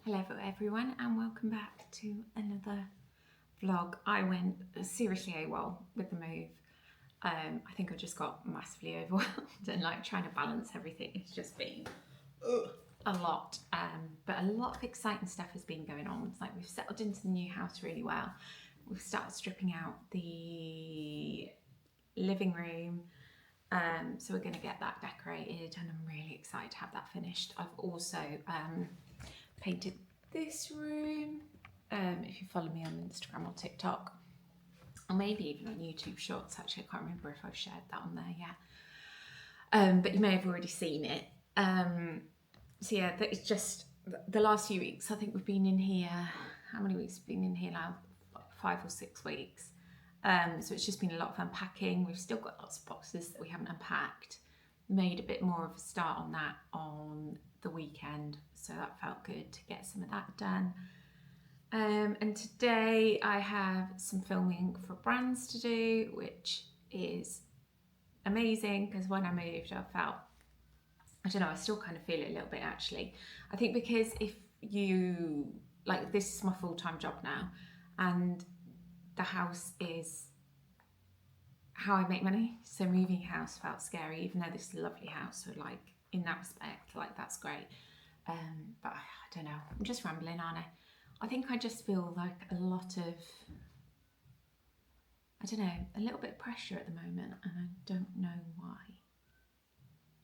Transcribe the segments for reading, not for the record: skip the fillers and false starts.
Hello everyone and welcome back to another vlog. I went seriously AWOL with the move. I think I just got massively overwhelmed and like trying to balance everything. It's just been a lot, but a lot of exciting stuff has been going on. It's like we've settled into the new house really well. We've started stripping out the living room. So we're going to get that decorated and I'm really excited to have that finished. I've also painted this room. If you follow me on Instagram or TikTok, or maybe even on YouTube Shorts, actually I can't remember if I've shared that on there yet. But you may have already seen it. So yeah, it's just the last few weeks. I think we've been in here. How many weeks have been in here now? 5 or 6 weeks. So it's just been a lot of unpacking. We've still got lots of boxes that we haven't unpacked. Made a bit more of a start on that on the weekend, so that felt good to get some of that done. And today I have some filming for brands to do, which is amazing because when I moved I felt, I don't know, I still kind of feel it a little bit actually. I think because if you, like, this is my full-time job now and the house is how I make money, so moving house felt scary, even though this is a lovely house, so like in that respect, like that's great. But I don't know, I'm just rambling, aren't I? I think I just feel like a lot of, I don't know, a little bit of pressure at the moment and I don't know why.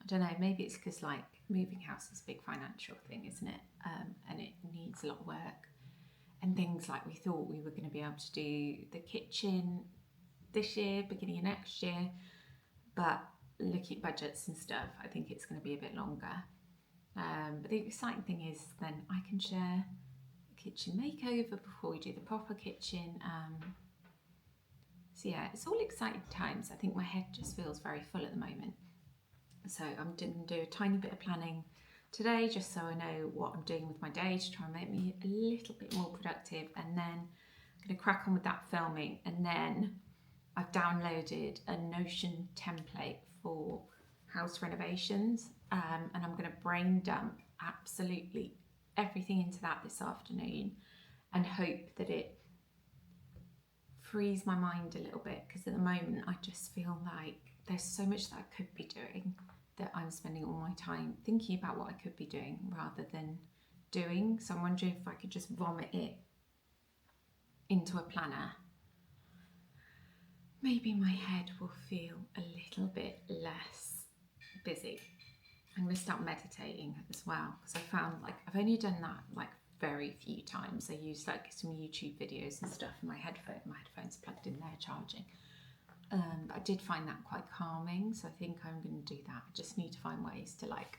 I don't know, maybe it's because like moving house is a big financial thing, isn't it? And it needs a lot of work and things like we thought we were going to be able to do the kitchen this year, beginning of next year, but looking at budgets and stuff, I think it's going to be a bit longer. But the exciting thing is then I can share a kitchen makeover before we do the proper kitchen. So yeah, it's all exciting times. I think my head just feels very full at the moment. So I'm going to do a tiny bit of planning today just so I know what I'm doing with my day to try and make me a little bit more productive, and then I'm going to crack on with that filming. And then I've downloaded a Notion template for house renovations, and I'm going to brain dump absolutely everything into that this afternoon and hope that it frees my mind a little bit, because at the moment I just feel like there's so much that I could be doing that I'm spending all my time thinking about what I could be doing rather than doing. So I'm wondering if I could just vomit it into a planner. Maybe my head will feel a little bit less busy. I'm going to start meditating as well, because I found like I've only done that like very few times. I use like some YouTube videos and stuff, and my headphones plugged in there charging. But I did find that quite calming, so I think I'm going to do that. I just need to find ways to like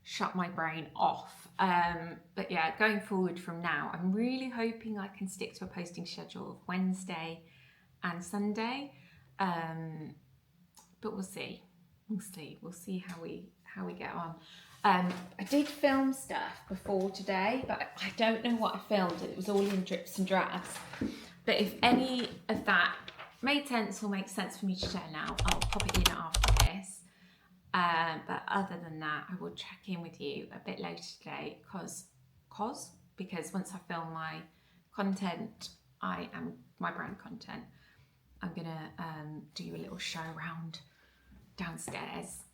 shut my brain off. But yeah, going forward from now, I'm really hoping I can stick to a posting schedule of Wednesday and Sunday, but we'll see. We'll see how we get on. I did film stuff before today, but I don't know what I filmed. It was all in drips and drabs. But if any of that made sense or makes sense for me to share now, I'll pop it in after this. But other than that, I will check in with you a bit later today, because once I film my content, my brand content, I'm gonna do a little show around downstairs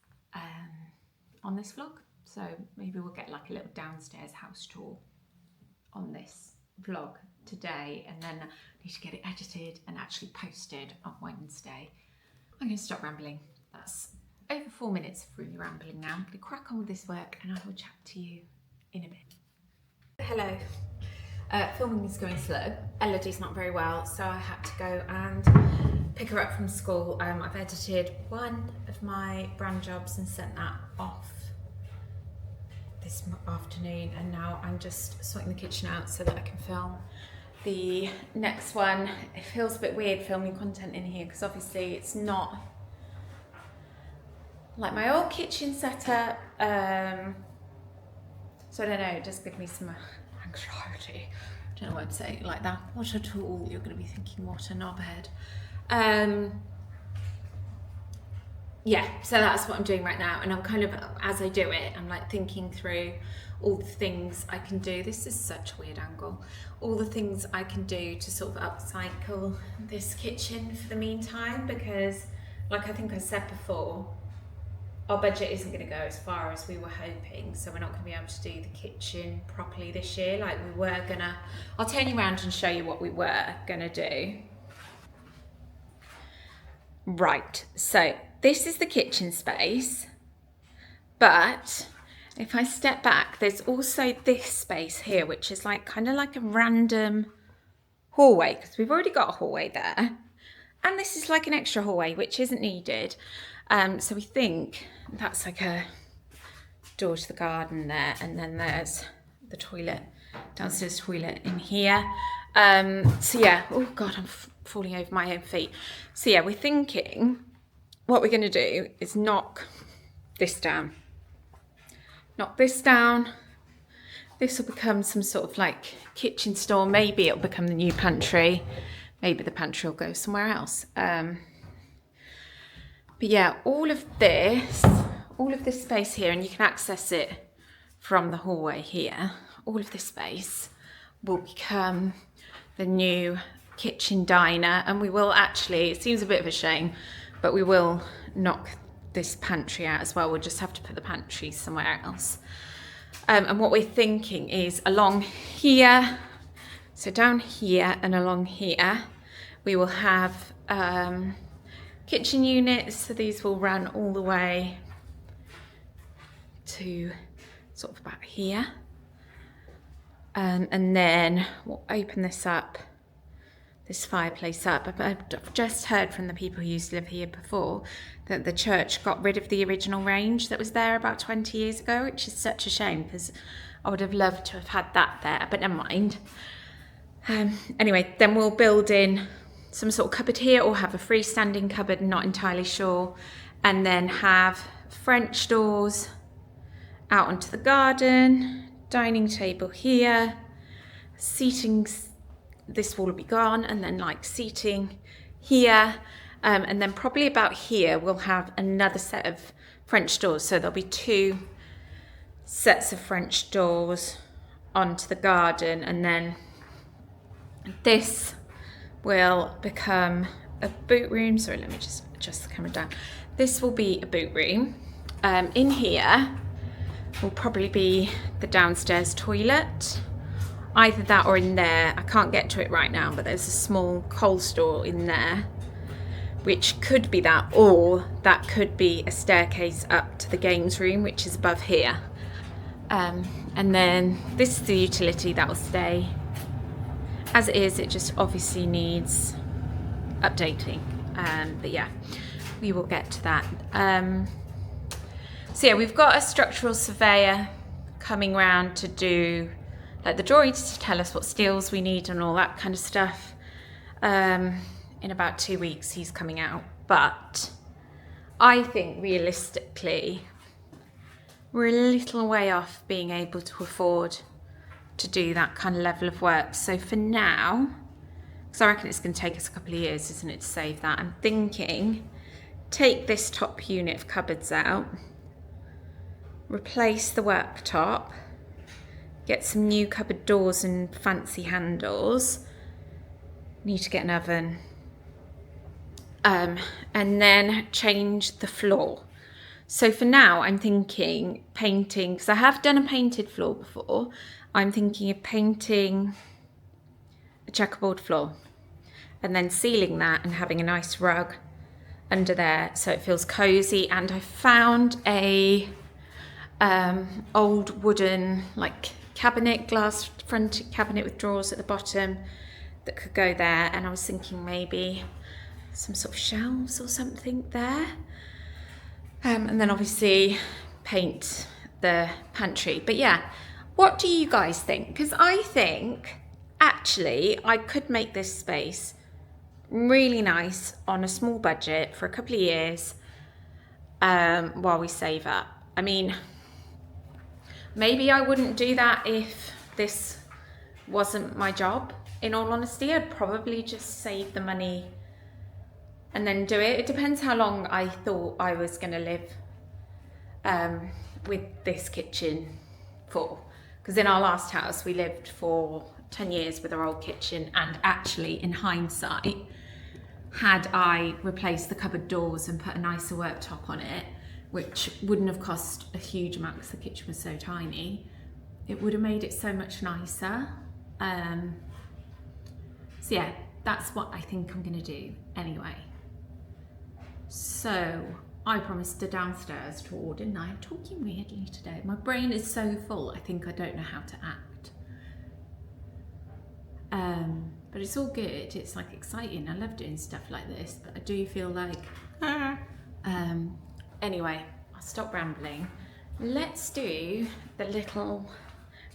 on this vlog. So maybe we'll get like a little downstairs house tour on this vlog today, and then I need to get it edited and actually posted on Wednesday. I'm going to stop rambling. That's over 4 minutes of really rambling now. I'm going to crack on with this work and I will chat to you in a bit. Hello. Filming is going slow. Elodie's not very well, so I had to go and pick her up from school. I've edited one of my brand jobs and sent that off this afternoon, and now I'm just sorting the kitchen out so that I can film the next one. It feels a bit weird filming content in here because obviously it's not like my old kitchen setup, so I don't know, it just gives me some anxiety. I don't know what I'm saying like that. What a tool. You're going to be thinking, what a knobhead. yeah, so that's what I'm doing right now. And I'm kind of, as I do it, I'm like thinking through all the things I can do. This is such a weird angle. All the things I can do to sort of upcycle this kitchen for the meantime, because like I think I said before, our budget isn't going to go as far as we were hoping, so we're not going to be able to do the kitchen properly this year like we were gonna. I'll turn you around and show you what we were gonna do. Right, so this is the kitchen space, but if I step back, there's also this space here, which is like kind of like a random hallway, because we've already got a hallway there, and this is like an extra hallway which isn't needed. So we think that's like a door to the garden there, and then there's the toilet, downstairs toilet in here. So yeah, oh god, I'm falling over my own feet. So yeah, we're thinking what we're going to do is knock this down. Knock this down. This will become some sort of like kitchen store. Maybe it'll become the new pantry. Maybe the pantry will go somewhere else. But yeah, all of this space here, and you can access it from the hallway here, all of this space will become the new kitchen diner. And we will actually, it seems a bit of a shame, but we will knock this pantry out as well. We'll just have to put the pantry somewhere else. And what we're thinking is along here, so down here and along here, we will have kitchen units. So these will run all the way to sort of about here. And then we'll open this up, this fireplace up. I've just heard from the people who used to live here before that the church got rid of the original range that was there about 20 years ago, which is such a shame, because I would have loved to have had that there, but never mind. Anyway, then we'll build in some sort of cupboard here, or have a freestanding cupboard, not entirely sure, and then have French doors out onto the garden, dining table here, seating, this wall will be gone, and then like seating here, and then probably about here we'll have another set of French doors, so there'll be 2 sets of French doors onto the garden, and then this will become a boot room. Sorry, let me just adjust the camera down. This will be a boot room. In here will probably be the downstairs toilet, either that or in there. I can't get to it right now, but there's a small coal store in there, which could be that, or that could be a staircase up to the games room, which is above here. And then this is the utility that will stay as it is. It just obviously needs updating, but yeah, we will get to that. So yeah, we've got a structural surveyor coming around to do like the drawings, to tell us what steels we need and all that kind of stuff. In about 2 weeks he's coming out, but I think realistically we're a little way off being able to afford to do that kind of level of work. So for now, because I reckon it's going to take us a couple of years, isn't it, to save that, I'm thinking take this top unit of cupboards out, replace the worktop, get some new cupboard doors and fancy handles, need to get an oven, and then change the floor. So for now I'm thinking painting, because I have done a painted floor before. I'm thinking of painting a checkerboard floor and then sealing that and having a nice rug under there so it feels cozy. And I found a old wooden like cabinet, glass fronted cabinet with drawers at the bottom that could go there, and I was thinking maybe some sort of shelves or something there, and then obviously paint the pantry. But yeah, what do you guys think? Because I think actually I could make this space really nice on a small budget for a couple of years, while we save up. I mean, maybe I wouldn't do that if this wasn't my job. In all honesty, I'd probably just save the money and then do it. It depends how long I thought I was going to live with this kitchen for. Because in our last house, we lived for 10 years with our old kitchen, and actually, in hindsight, had I replaced the cupboard doors and put a nicer worktop on it, which wouldn't have cost a huge amount because the kitchen was so tiny, it would have made it so much nicer. So yeah, that's what I think I'm gonna do anyway. So I promised a downstairs tour, didn't I? I'm talking weirdly today. My brain is so full, I think I don't know how to act. But it's all good, it's like exciting. I love doing stuff like this, but I do feel like, anyway, I'll stop rambling. Let's do the little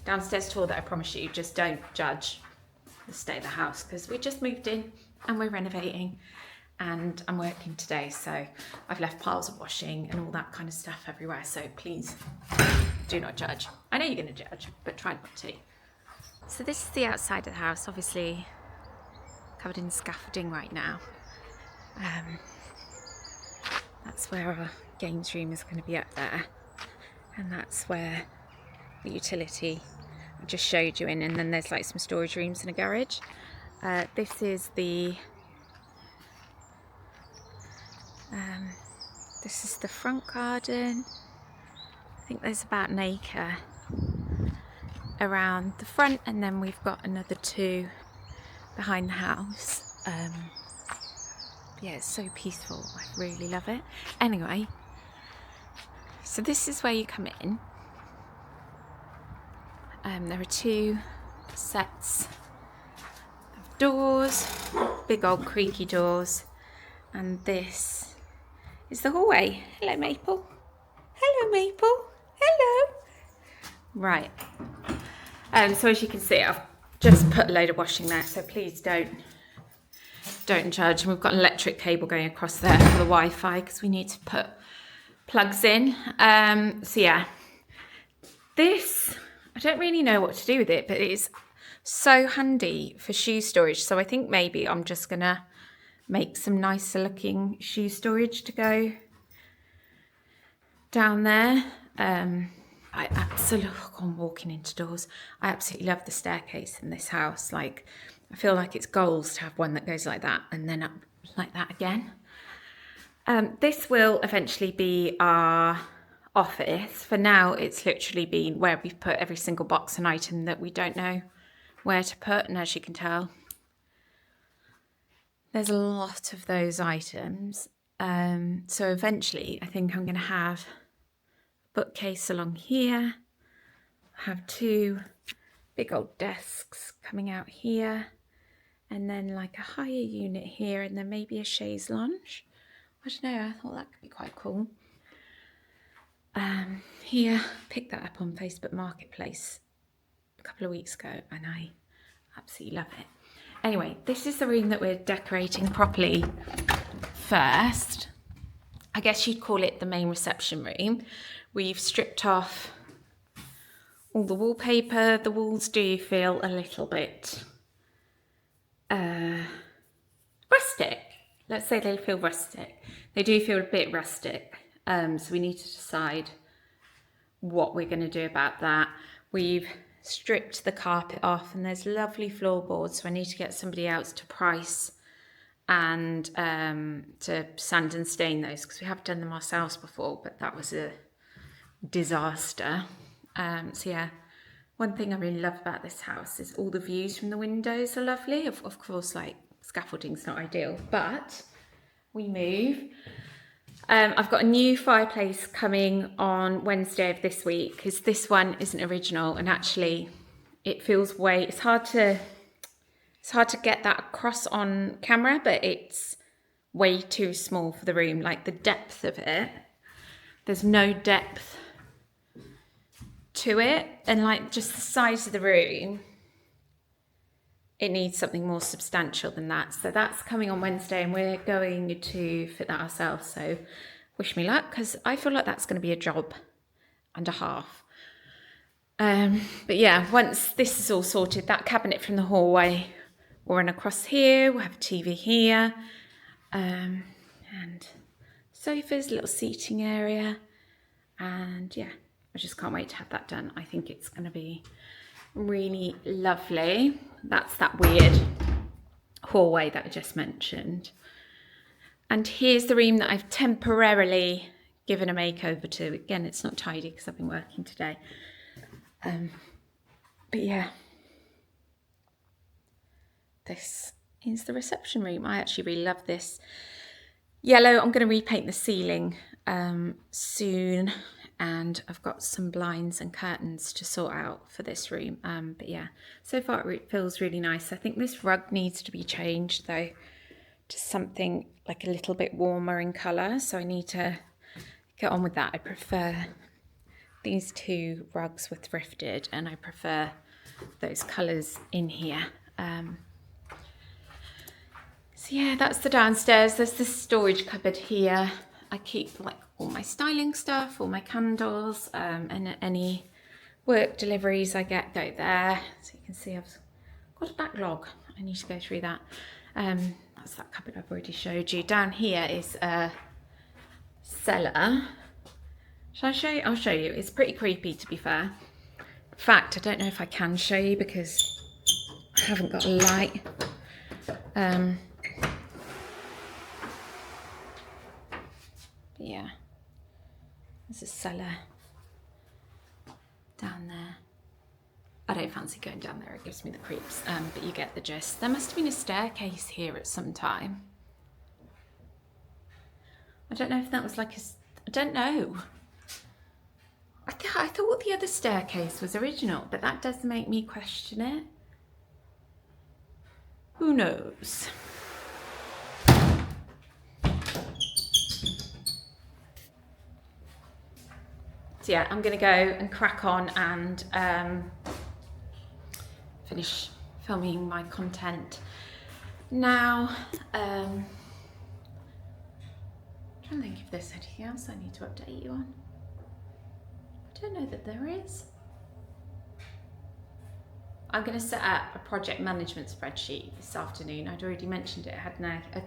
downstairs tour that I promised you. Just don't judge the state of the house, because we just moved in and we're renovating, and I'm working today, so I've left piles of washing and all that kind of stuff everywhere, so please do not judge. I know you're going to judge, but try not to. So this is the outside of the house, obviously covered in scaffolding right now. That's where our games room is going to be up there, and that's where the utility I just showed you in, and then there's like some storage rooms and a garage. This is the front garden. I think there's about an acre around the front, and then we've got another 2 behind the house. Yeah, it's so peaceful. I really love it. Anyway, so this is where you come in. There are 2 sets of doors, big old creaky doors, and this is the hallway. Hello, Maple. Hello, Maple. Hello. Right. So as you can see, I've just put a load of washing there, so please don't judge. And we've got an electric cable going across there for the Wi-Fi because we need to put plugs in. So yeah, this, I don't really know what to do with it, but it's so handy for shoe storage. So I think maybe I'm just gonna make some nicer looking shoe storage to go down there. I absolutely, I'm walking into doors. I absolutely love the staircase in this house. Like, I feel like it's goals to have one that goes like that and then up like that again. This will eventually be our office. For now, it's literally been where we've put every single box and item that we don't know where to put. And as you can tell, there's a lot of those items. So eventually, I think I'm going to have bookcase along here, have 2 big old desks coming out here, and then like a higher unit here, and then maybe a chaise lounge. I don't know, I thought that could be quite cool. Here, picked that up on Facebook Marketplace a couple of weeks ago, and I absolutely love it. Anyway, this is the room that we're decorating properly first. I guess you'd call it the main reception room. We've stripped off all the wallpaper. The walls do feel a little bit rustic. Let's say they feel rustic. They do feel a bit rustic. So we need to decide what we're going to do about that. We've stripped the carpet off, and there's lovely floorboards. So I need to get somebody else to price and to sand and stain those, because we have done them ourselves before, but that was a disaster. So yeah, one thing I really love about this house is all the views from the windows are lovely. Of course, like, scaffolding's not ideal, but we move. I've got a new fireplace coming on Wednesday of this week, because this one isn't original, and actually it feels it's hard to get that across on camera, but it's way too small for the room. Like, the depth of it, there's no depth to it, and like just the size of the room, it needs something more substantial than that. So that's coming on Wednesday, and we're going to fit that ourselves, so wish me luck, because I feel like that's going to be a job and a half. But yeah, once this is all sorted, that cabinet from the hallway will run across here, we'll have a TV here, And sofas, little seating area. And yeah, I just can't wait to have that done. I think it's going to be really lovely. That's that weird hallway that I just mentioned. And here's the room that I've temporarily given a makeover to. Again, it's not tidy because I've been working today. But yeah, this is the reception room. I actually really love this yellow. I'm going to repaint the ceiling soon, and I've got some blinds and curtains to sort out for this room. But yeah, so far it feels really nice. I think this rug needs to be changed though to something like a little bit warmer in colour, so I need to get on with that. I prefer these two rugs were thrifted and I prefer those colours in here. So yeah, that's the downstairs. There's this storage cupboard here. I keep like all my styling stuff, all my candles, and any work deliveries I get go there. So you can see I've got a backlog. I need to go through that. That's that cupboard I've already showed you. Down here is a cellar. Shall I show you? I'll show you. It's pretty creepy, to be fair. In fact, I don't know if I can show you because I haven't got a light. Yeah, there's a cellar down there. I don't fancy going down there, it gives me the creeps, but you get the gist. There must have been a staircase here at some time. I don't know if that was like I don't know. I thought the other staircase was original, but that does make me question it. Who knows? So yeah, I'm gonna go and crack on and finish filming my content now. I'm trying to think if there's anything else I need to update you on. I don't know that there is. I'm going to set up a project management spreadsheet this afternoon. I'd already mentioned it. I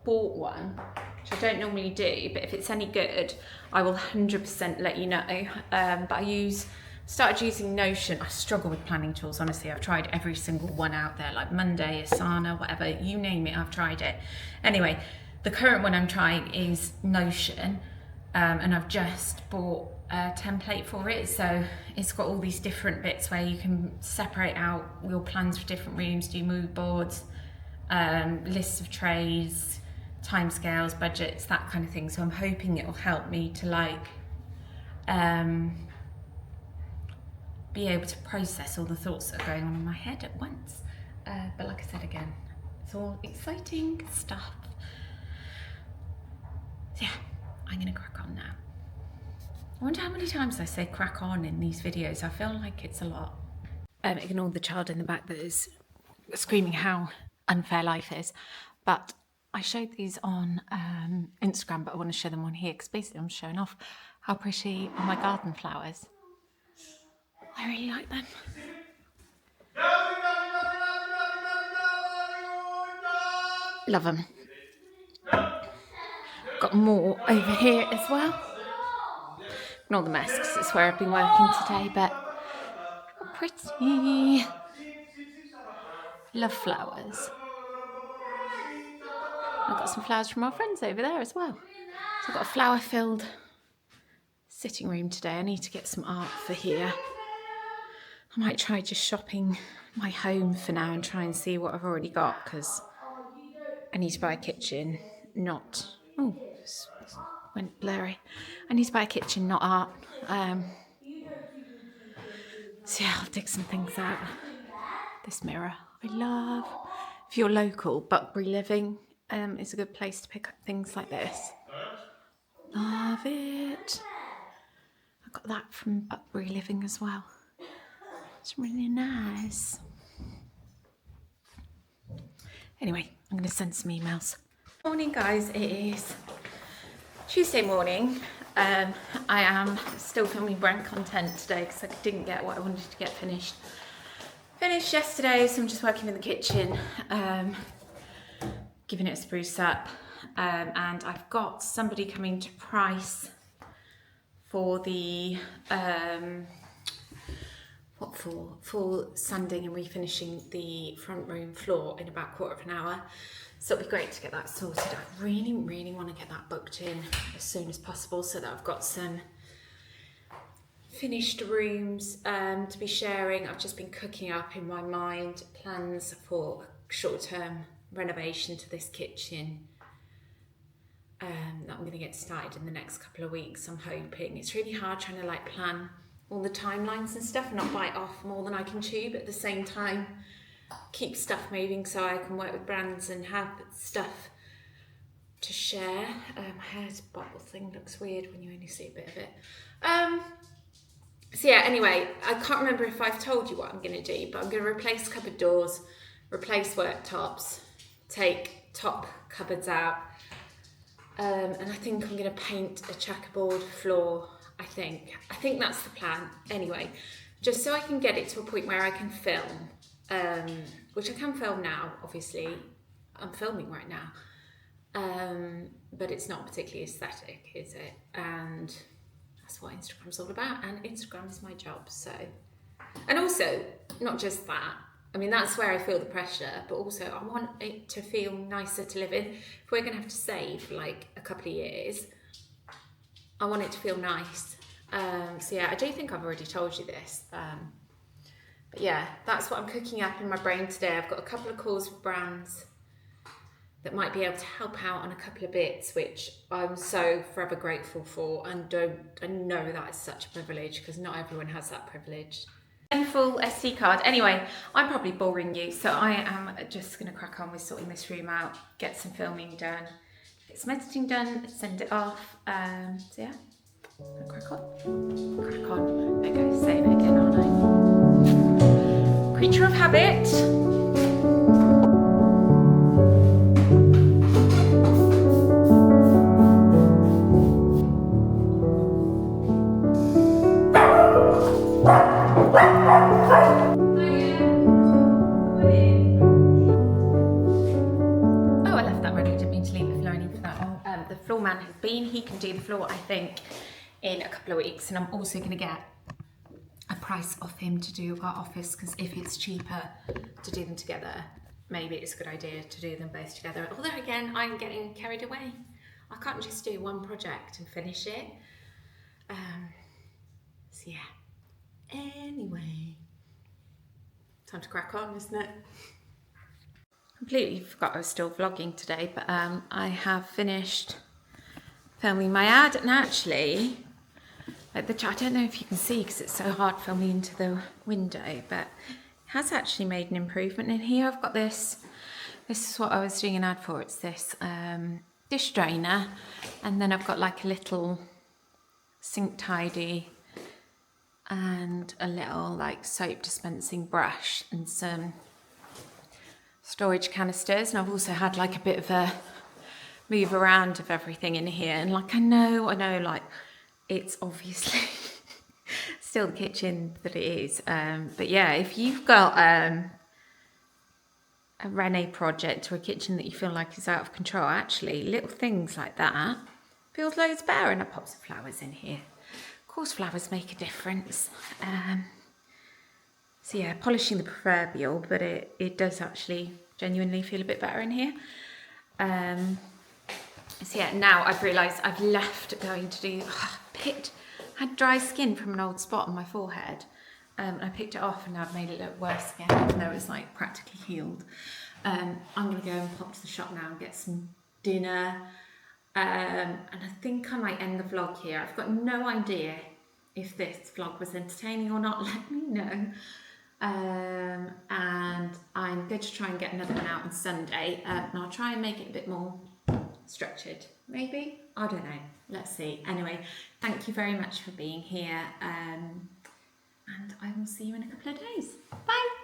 bought one, which I don't normally do, but if it's any good, I will 100% let you know. But I started using Notion. I struggle with planning tools, honestly. I've tried every single one out there, like Monday, Asana, whatever, you name it, I've tried it. Anyway, the current one I'm trying is Notion, and I've just bought a template for it. So it's got all these different bits where you can separate out your plans for different rooms, do mood boards, lists of trays, timescales, budgets, that kind of thing. So I'm hoping it will help me to like be able to process all the thoughts that are going on in my head at once. But like I said again, it's all exciting stuff. So yeah, I'm gonna crack on now. I wonder how many times I say crack on in these videos. I feel like it's a lot. Ignore the child in the back that is screaming how unfair life is. But I showed these on Instagram, but I want to show them on here because basically I'm showing off how pretty are my garden flowers. I really like them. Love them. Got more over here as well. Not the mess because it's where I've been working today, but pretty. Love flowers. I've got some flowers from our friends over there as well. So I've got a flower-filled sitting room today. I need to get some art for here. I might try just shopping my home for now and try and see what I've already got because I need to buy a kitchen, not... Oh, this went blurry. I need to buy a kitchen, not art. So yeah, I'll dig some things out. This mirror, I love. If you're local, Buckbury Living is a good place to pick up things like this. Love it. I got that from Buckbury Living as well. It's really nice. Anyway, I'm going to send some emails. Morning guys, it is Tuesday morning. I am still filming brand content today because I didn't get what I wanted to get finished yesterday, so I'm just working in the kitchen, giving it a spruce up. and I've got somebody coming to price for the for sanding and refinishing the front room floor in about a quarter of an hour. So it'll be great to get that sorted. I really want to get that booked in as soon as possible so that I've got some finished rooms to be sharing. I've just been cooking up in my mind plans for short-term renovation to this kitchen that I'm going to get started in the next couple of weeks. I'm hoping. It's really hard trying to like plan all the timelines and stuff and not bite off more than I can chew, but at the same time keep stuff moving so I can work with brands and have stuff to share. My hair's bottle thing looks weird when you only see a bit of it. So yeah, anyway, I can't remember if I've told you what I'm going to do, but I'm going to replace cupboard doors, replace worktops, take top cupboards out, and I think I'm going to paint a checkerboard floor. I think that's the plan. Anyway, just so I can get it to a point where I can film, which I can film now, obviously. I'm filming right now, but it's not particularly aesthetic, is it? And that's what Instagram's all about, and Instagram is my job. So, and also not just that, I mean, that's where I feel the pressure, but also I want it to feel nicer to live in. If we're gonna have to save for like a couple of years, I want it to feel nice. So yeah, I do think I've already told you this, but yeah, that's what I'm cooking up in my brain today. I've got a couple of calls with brands that might be able to help out on a couple of bits, which I'm so forever grateful for, and I know that is such a privilege because not everyone has that privilege. And full SD card. Anyway, I'm probably boring you, so I am just going to crack on with sorting this room out, get some filming done, get some editing done, send it off. So yeah, crack on. Crack on. There you go, saying it again, aren't I? Creature of habit. The floor man has been. He can do the floor, I think, in a couple of weeks, and I'm also going to get a price off him to do our office, because if it's cheaper to do them together, maybe it's a good idea to do them both together. Although again, I'm getting carried away. I can't just do one project and finish it. So yeah. Anyway, time to crack on, isn't it? Completely forgot I was still vlogging today, but I have finished filming my ad, and actually, like I don't know if you can see because it's so hard filming into the window, but it has actually made an improvement in here. I've got this is what I was doing an ad for. It's this dish drainer, and then I've got like a little sink tidy and a little like soap dispensing brush and some storage canisters, and I've also had like a bit of a move around of everything in here, and like I know like it's obviously still the kitchen that it is, but yeah, if you've got a Reno project or a kitchen that you feel like is out of control, actually little things like that feels loads better. And I pop some flowers in here. Of course flowers make a difference. So yeah, polishing the proverbial, but it does actually genuinely feel a bit better in here. So yeah, now I've realised I've left going to do, had dry skin from an old spot on my forehead. I picked it off and now I've made it look worse again, even though it's like practically healed. I'm gonna go and pop to the shop now and get some dinner. And I think I might end the vlog here. I've got no idea if this vlog was entertaining or not, let me know. And I'm going to try and get another one out on Sunday, and I'll try and make it a bit more structured, maybe, I don't know, let's see. Anyway, thank you very much for being here, and I will see you in a couple of days. Bye.